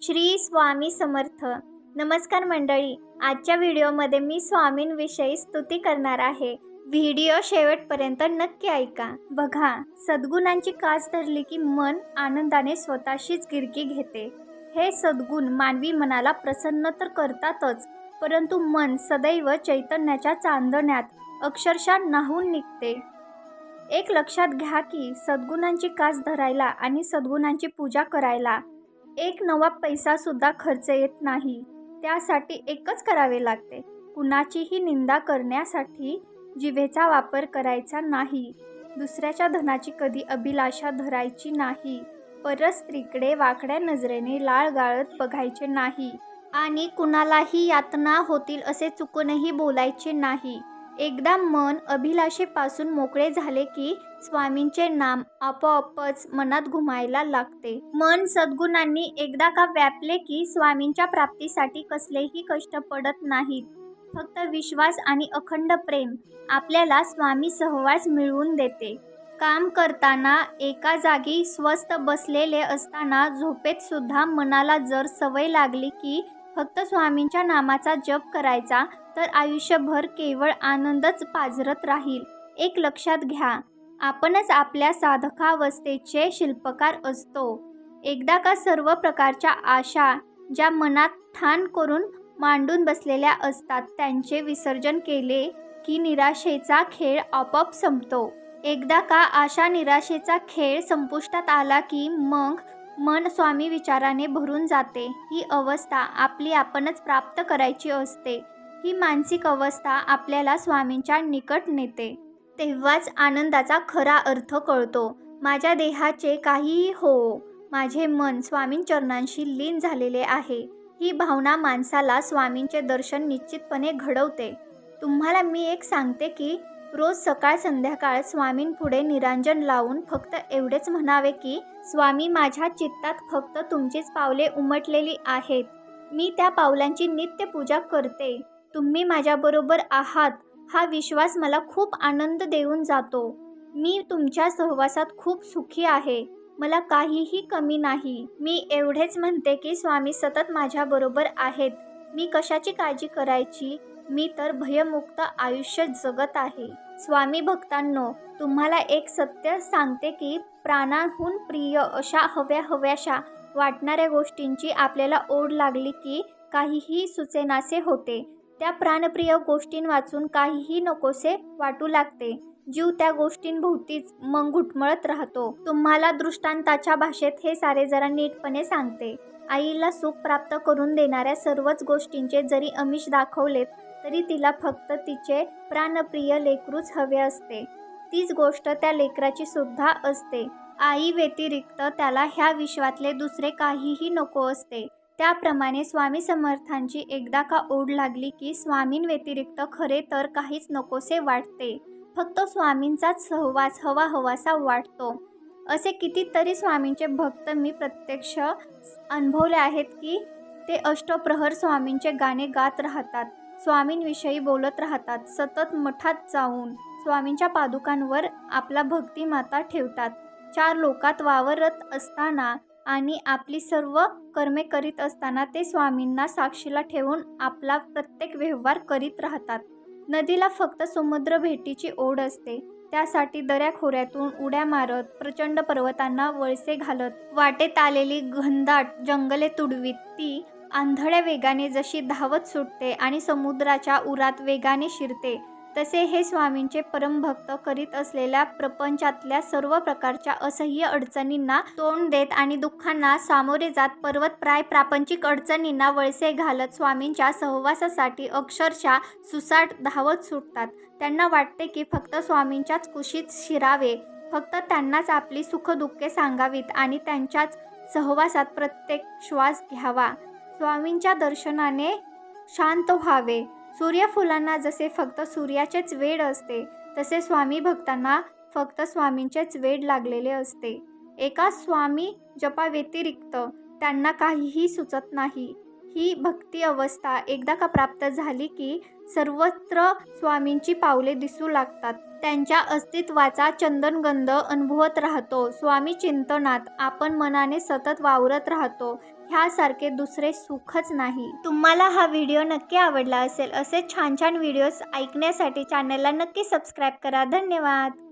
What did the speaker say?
श्री स्वामी समर्थ. नमस्कार मंडळी, आजच्या व्हिडिओमध्ये मी स्वामींविषयी स्तुती करणार आहे. व्हिडिओ शेवटपर्यंत नक्की ऐका. बघा, सद्गुणांची कास धरली की मन आनंदाने स्वतःशीच गिरकी घेते. हे सद्गुण मानवी मनाला प्रसन्न तर करतातच, परंतु मन सदैव चैतन्याच्या चांदण्यात अक्षरशः न्हाऊन निघते. एक लक्षात घ्या की सद्गुणांची कास धरायला आणि सद्गुणांची पूजा करायला एक नवा पैसासुद्धा खर्च येत नाही. त्यासाठी एकच करावे लागते, कुणाचीही निंदा करण्यासाठी जिभेचा वापर करायचा नाही. दुसऱ्याच्या धनाची कधी अभिलाषा धरायची नाही. परस्त्रीकडे वाकड्या नजरेने लाळ गाळत बघायचे नाही आणि कुणालाही यातना होतील असे चुकूनही बोलायचे नाही. एकदा मन अभिलाषेपासून मोकळे झाले की स्वामींचे नाम आपोआपच मनात घुमायला लागते. मन सद्गुणांनी एकदा का व्यापले की स्वामींच्या प्राप्तीसाठी कसलेही कष्ट पडत नाहीत. फक्त विश्वास आणि अखंड प्रेम आपल्याला स्वामी सहवास मिळवून देते. काम करताना एका जागी स्वस्थ बसलेले असताना झोपेत सुद्धा मनाला जर सवय लागली की फक्त स्वामींच्या नामाचा जप करायचा तर आयुष्यभर केवळ आनंदच पाझरत राहील. एक लक्षात घ्या, आपणच आपल्या साधकावस्थेचे शिल्पकार असतो. एकदा का सर्व प्रकारच्या आशा ज्या मनात ठाण करून मांडून बसलेल्या असतात त्यांचे विसर्जन केले की निराशेचा खेळ आपोआप संपतो. एकदा का आशा निराशेचा खेळ संपुष्टात आला की मग मन स्वामी विचाराने भरून जाते. ही अवस्था आपली आपणच प्राप्त करायची असते. ही मानसिक अवस्था आपल्याला स्वामींच्या निकट नेते. तेव्हाच आनंदाचा खरा अर्थ कळतो. माझ्या देहाचे काहीही हो, माझे मन स्वामींचरणांशी लीन झालेले आहे. ही भावना माणसाला स्वामींचे दर्शन निश्चितपणे घडवते. तुम्हाला मी एक सांगते की रोज सकाळ संध्याकाळ स्वामींपुढे निरांजन लावून फक्त एवढेच म्हणावे की स्वामी, माझ्या चित्तात फक्त तुमचीच पावले उमटलेली आहेत. मी त्या पावलांची नित्य पूजा करते. तुम्ही माझ्याबरोबर आहात हा विश्वास मला खूप आनंद देऊन जातो. मी तुमच्या सहवासात खूप सुखी आहे. मला काहीही कमी नाही. मी एवढेच म्हणते की स्वामी सतत माझ्याबरोबर आहेत. मी कशाची काळजी करायची? मी तर भयमुक्त आयुष्य जगत आहे. स्वामी भक्तांनो, तुम्हाला एक सत्य सांगते की प्राणाहून प्रिय अशा हव्याशा वाटणाऱ्या गोष्टींची आपल्याला ओढ लागली की काहीही सुचेनासे होते. त्या प्राणप्रिय गोष्टींवाचून काहीही नकोसे वाटू लागते. जीव त्या गोष्टींभोवतीच मग घुटमळत राहतो. तुम्हाला दृष्टांताच्या भाषेत हे सारे जरा नीटपणे सांगते. आईला सुख प्राप्त करून देणाऱ्या सर्वच गोष्टींचे जरी आमिष दाखवलेत तरी तिला फक्त तिचे प्राणप्रिय लेकरूच हवे असते. तीच गोष्ट त्या लेकराची सुद्धा असते. आई व्यतिरिक्त त्याला ह्या विश्वातले दुसरे काहीही नको असते. त्याप्रमाणे स्वामी समर्थांची एकदा का ओढ लागली की स्वामींव्यतिरिक्त खरे तर काहीच नकोसे वाटते. फक्त स्वामींचाच सहवास हवासा वाटतो. असे कितीतरी स्वामींचे भक्त मी प्रत्यक्ष अनुभवले आहेत की ते अष्टप्रहर स्वामींचे गाणे गात राहतात, स्वामींविषयी बोलत राहतात. सतत मठात जाऊन स्वामींच्या पादुकांवर आपला भक्तिमाता ठेवतात. चार लोकात वावरत असताना आणि आपली सर्व कर्मे करीत असताना ते स्वामींना साक्षीला ठेवून आपला प्रत्येक व्यवहार करीत राहतात. नदीला फक्त समुद्र भेटीची ओढ असते. त्यासाठी दऱ्याखोऱ्यातून उड्या मारत, प्रचंड पर्वतांना वळसे घालत, वाटेत आलेली घनदाट जंगले तुडवीत ती आंधळ्या वेगाने जशी धावत सुटते आणि समुद्राच्या उरात वेगाने शिरते, तसे हे स्वामींचे परमभक्त करीत असलेल्या प्रपंचातल्या सर्व प्रकारच्या असह्य अडचणींना तोंड देत आणि दुःखांना सामोरे जात पर्वतप्राय प्रापंचिक अडचणींना वळसे घालत स्वामींच्या सहवासासाठी अक्षरशः सुसाट धावत सुटतात. त्यांना वाटते की फक्त स्वामींच्याच कुशीत शिरावे, फक्त त्यांनाच आपली सुखदुःखे सांगावीत आणि त्यांच्याच सहवासात प्रत्येक श्वास घ्यावा. स्वामींच्या दर्शनाने शांत व्हावे. सूर्यफुलांना जसे फक्त सूर्याचेच वेड असते तसे स्वामी भक्तांना फक्त स्वामींचेच वेड लागलेले असते. एका स्वामी जपाव्यतिरिक्त त्यांना काहीही सुचत नाही. ही भक्ती अवस्था एकदा का प्राप्त झाली की सर्वत्र स्वामींची पावले दिसू लागतात. त्यांच्या अस्तित्वाचा चंदनगंध अनुभवत राहतो. स्वामी चिंतनात आपण मनाने सतत वावरत राहतो. ह्यासारखे दुसरे सुखच नाही. तुम्हाला हा व्हिडिओ नक्की आवडला असेल. असे छान छान व्हिडिओज ऐकण्यासाठी चॅनलला नक्की सबस्क्राईब करा. धन्यवाद.